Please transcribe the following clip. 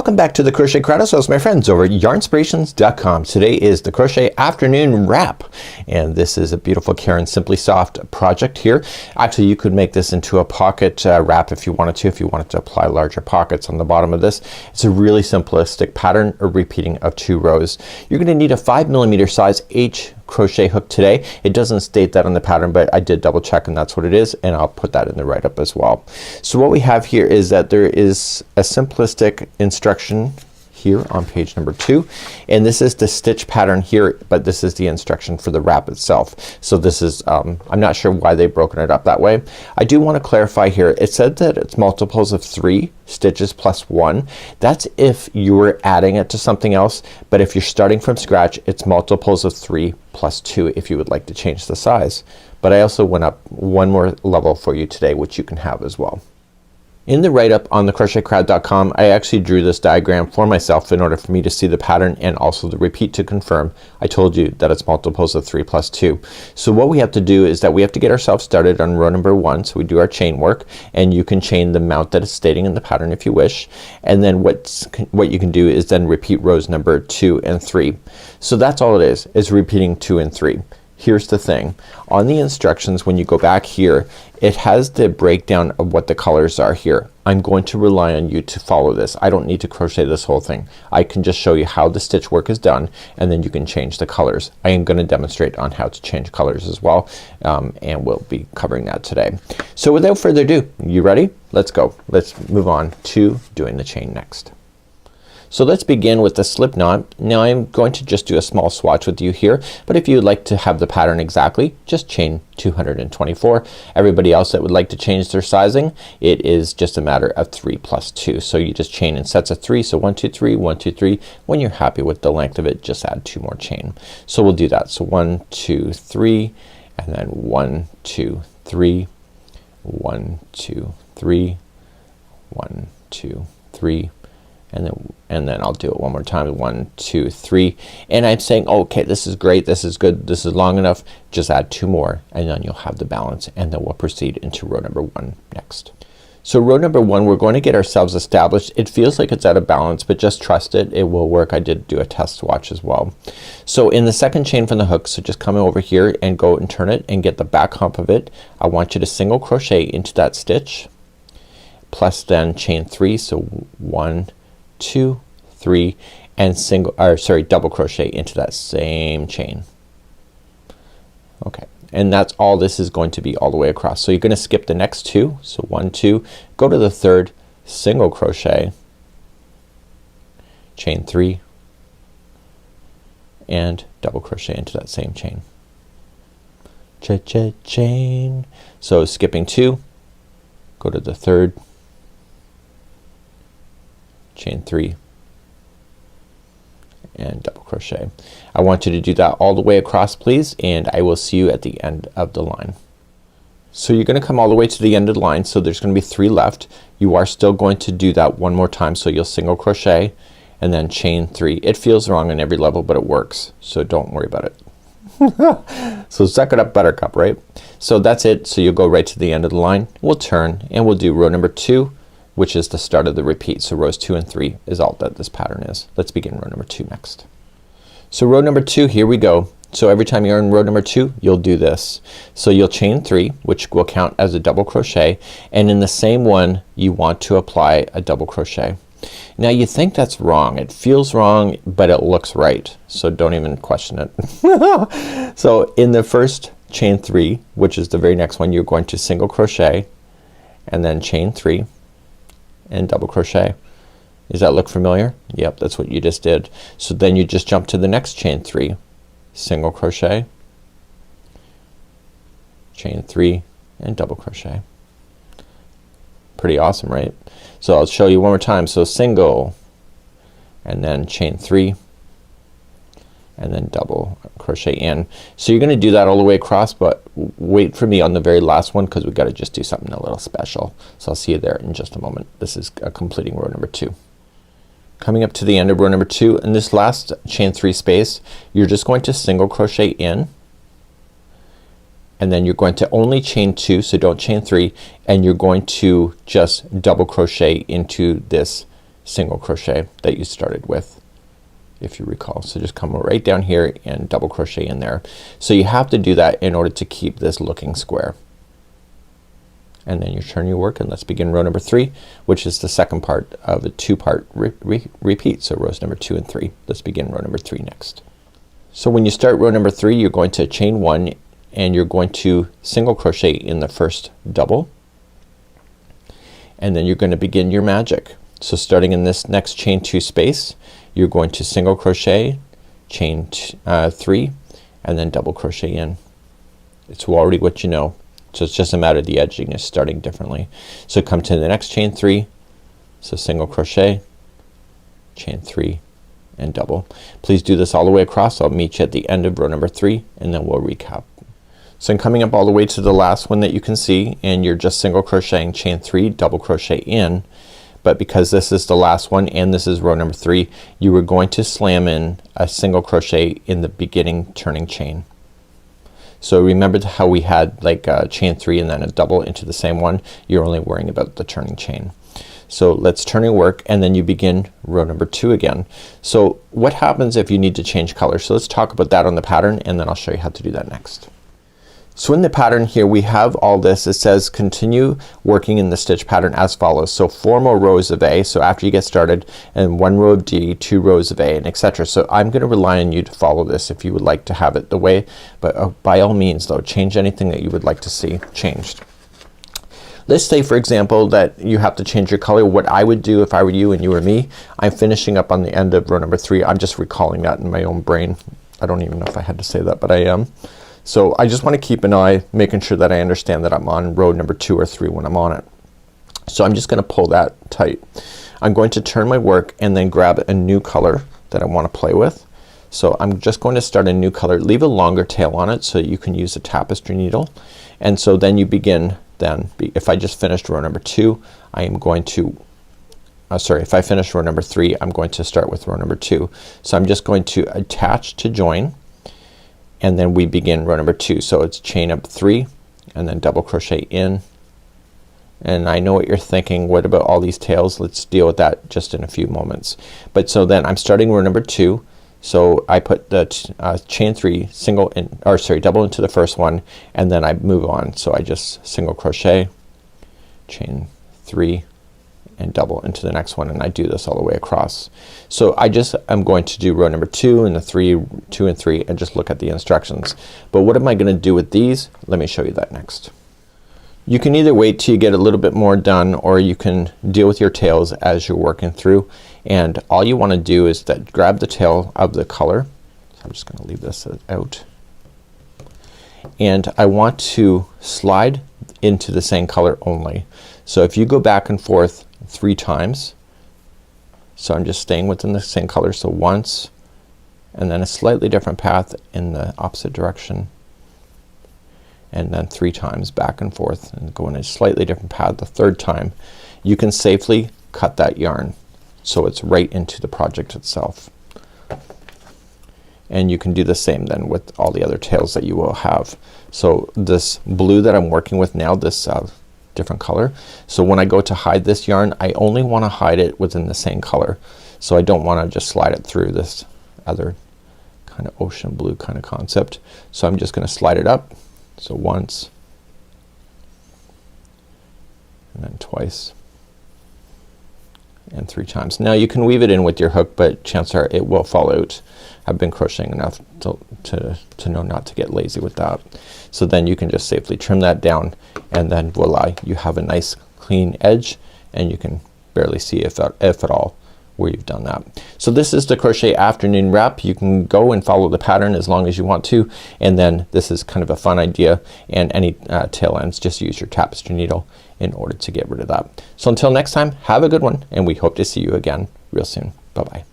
Welcome back to the Crochet Crowd. So my friends over at Yarnspirations.com. Today is the Crochet Afternoon Wrap, and this is a beautiful Karen Simply Soft project here. Actually, you could make this into a pocket wrap if you wanted to apply larger pockets on the bottom of this. It's a really simplistic pattern, a repeating of 2 rows. You're going to need a 5mm size H crochet hook today. It doesn't state that on the pattern, but I did double check and that's what it is, and I'll put that in the write-up as well. So what we have here is that there is a simplistic instruction here on page number 2, and this is the stitch pattern here, but this is the instruction for the wrap itself. So this is I'm not sure why they've broken it up that way. I do want to clarify here, it said that it's multiples of 3 stitches plus 1. That's if you were adding it to something else, but if you're starting from scratch, it's multiples of 3 plus 2 if you would like to change the size. But I also went up one more level for you today, which you can have as well. In the write-up on the crochetcrowd.com, I actually drew this diagram for myself in order for me to see the pattern and also the repeat to confirm. I told you that it's multiples of 3 plus 2. So what we have to do is that we have to get ourselves started on row number 1. So we do our chain work, and you can chain the amount that is stating in the pattern if you wish. And then what you can do is then repeat rows number 2 and 3. So that's all it is repeating 2 and 3. Here's the thing, on the instructions when you go back here, it has the breakdown of what the colors are here. I'm going to rely on you to follow this. I don't need to crochet this whole thing. I can just show you how the stitch work is done, and then you can change the colors. I am going to demonstrate on how to change colors as well, and we'll be covering that today. So without further ado, you ready? Let's go. Let's move on to doing the chain next. So let's begin with the slip knot. Now I'm going to just do a small swatch with you here, but if you would like to have the pattern exactly, just chain 224. Everybody else that would like to change their sizing, it is just a matter of 3 plus 2. So you just chain in sets of 3. So 1, 2, 3, 1, 2, 3. When you're happy with the length of it, just add 2 more chain. So we'll do that. So 1, 2, 3, and then 1, 2, 3, 1, 2, 3, 1, 2, 3. And then I'll do it one more time. 1, 2, 3, and I'm saying, okay, this is great, this is good, this is long enough. Just add 2 more, and then you'll have the balance, and then we'll proceed into row number 1 next. So row number 1, we're going to get ourselves established. It feels like it's out of balance, but just trust it, it will work. I did do a test swatch as well. So in the second chain from the hook, so just come over here and go and turn it and get the back hump of it. I want you to single crochet into that stitch, plus then chain 3. So 1, 2, 3, and double crochet into that same chain. Okay, and that's all this is going to be all the way across. So you're gonna skip the next 2. So 1, 2, go to the third, single crochet, chain 3, and double crochet into that same chain. Chain. So skipping 2, go to the third, chain 3, and double crochet. I want you to do that all the way across, please, and I will see you at the end of the line. So you're gonna come all the way to the end of the line, so there's gonna be 3 left. You are still going to do that one more time, so you'll single crochet and then chain 3. It feels wrong on every level, but it works, so don't worry about it. So suck it up, buttercup, right? So that's it. So you'll go right to the end of the line. We'll turn and we'll do row number 2, which is the start of the repeat. So rows 2 and 3 is all that this pattern is. Let's begin row number 2 next. So row number 2, here we go. So every time you're in row number 2, you'll do this. So you'll chain 3, which will count as a double crochet, and in the same one you want to apply a double crochet. Now you think that's wrong. It feels wrong, but it looks right. So don't even question it. So in the first chain 3, which is the very next one, you're going to single crochet and then chain 3 and double crochet. Does that look familiar? Yep, that's what you just did. So then you just jump to the next chain 3, single crochet, chain 3, and double crochet. Pretty awesome, right? So I'll show you one more time. So single and then chain 3 and then double crochet in. So you're gonna do that all the way across, but wait for me on the very last one because we gotta just do something a little special. So I'll see you there in just a moment. This is completing row number 2. Coming up to the end of row number 2, in this last chain 3 space, you're just going to single crochet in, and then you're going to only chain 2, so don't chain 3, and you're going to just double crochet into this single crochet that you started with, if you recall. So just come right down here and double crochet in there. So you have to do that in order to keep this looking square. And then you turn your work and let's begin row number 3, which is the second part of a 2-part repeat. So rows number 2 and 3. Let's begin row number 3 next. So when you start row number 3, you're going to chain 1 and you're going to single crochet in the first double, and then you're going to begin your magic. So starting in this next chain 2 space, you're going to single crochet, chain 3, and then double crochet in. It's already what you know. So it's just a matter of the edging is starting differently. So come to the next chain 3, so single crochet, chain 3, and double. Please do this all the way across. I'll meet you at the end of row number 3 and then we'll recap. So I'm coming up all the way to the last one that you can see, and you're just single crocheting, chain 3, double crochet in. But because this is the last one and this is row number 3, you were going to slam in a single crochet in the beginning turning chain. So remember how we had like chain 3 and then a double into the same one? You're only worrying about the turning chain. So let's turn your work and then you begin row number 2 again. So what happens if you need to change color? So let's talk about that on the pattern and then I'll show you how to do that next. So in the pattern here we have all this. It says continue working in the stitch pattern as follows. So 4 more rows of A, so after you get started, and 1 row of D, 2 rows of A, and etc. So I'm gonna rely on you to follow this if you would like to have it the way, but by all means though, change anything that you would like to see changed. Let's say for example that you have to change your color. What I would do if I were you and you were me, I'm finishing up on the end of row number 3. I'm just recalling that in my own brain. I don't even know if I had to say that, but I am. So I just want to keep an eye making sure that I understand that I'm on row number 2 or 3 when I'm on it. So I'm just gonna pull that tight. I'm going to turn my work and then grab a new color that I want to play with. So I'm just going to start a new color. Leave a longer tail on it so you can use a tapestry needle. And so then you begin then. If I just finished row number 2, I am going to if I finish row number 3, I'm going to start with row number 2. So I'm just going to attach to join, and then we begin row number 2. So it's chain up 3 and then double crochet in. And I know what you're thinking, what about all these tails? Let's deal with that just in a few moments. But so then I'm starting row number 2. So I put the chain 3 single in, or sorry, double into the first one, and then I move on. So I just single crochet, chain 3, and double into the next one, and I do this all the way across. So I'm going to do row number 2 and the 2 and 3 and just look at the instructions. But what am I gonna do with these? Let me show you that next. You can either wait till you get a little bit more done, or you can deal with your tails as you're working through, and all you want to do is that grab the tail of the color. So I'm just gonna leave this out, and I want to slide into the same color only. So if you go back and forth 3 times, so I'm just staying within the same color, so once and then a slightly different path in the opposite direction, and then 3 times back and forth and go in a slightly different path the 3rd time, you can safely cut that yarn so it's right into the project itself. And you can do the same then with all the other tails that you will have. So this blue that I'm working with now, this different color, so when I go to hide this yarn, I only want to hide it within the same color. So I don't want to just slide it through this other kind of ocean blue kind of concept. So I'm just gonna slide it up. So once and then twice and 3 times. Now you can weave it in with your hook, but chances are it will fall out. I've been crocheting enough to know not to get lazy with that. So then you can just safely trim that down, and then voila, you have a nice clean edge, and you can barely see if at all where you've done that. So this is the crochet afternoon wrap. You can go and follow the pattern as long as you want to, and then this is kind of a fun idea, and any tail ends, just use your tapestry needle in order to get rid of that. So until next time, have a good one, and we hope to see you again real soon. Bye bye.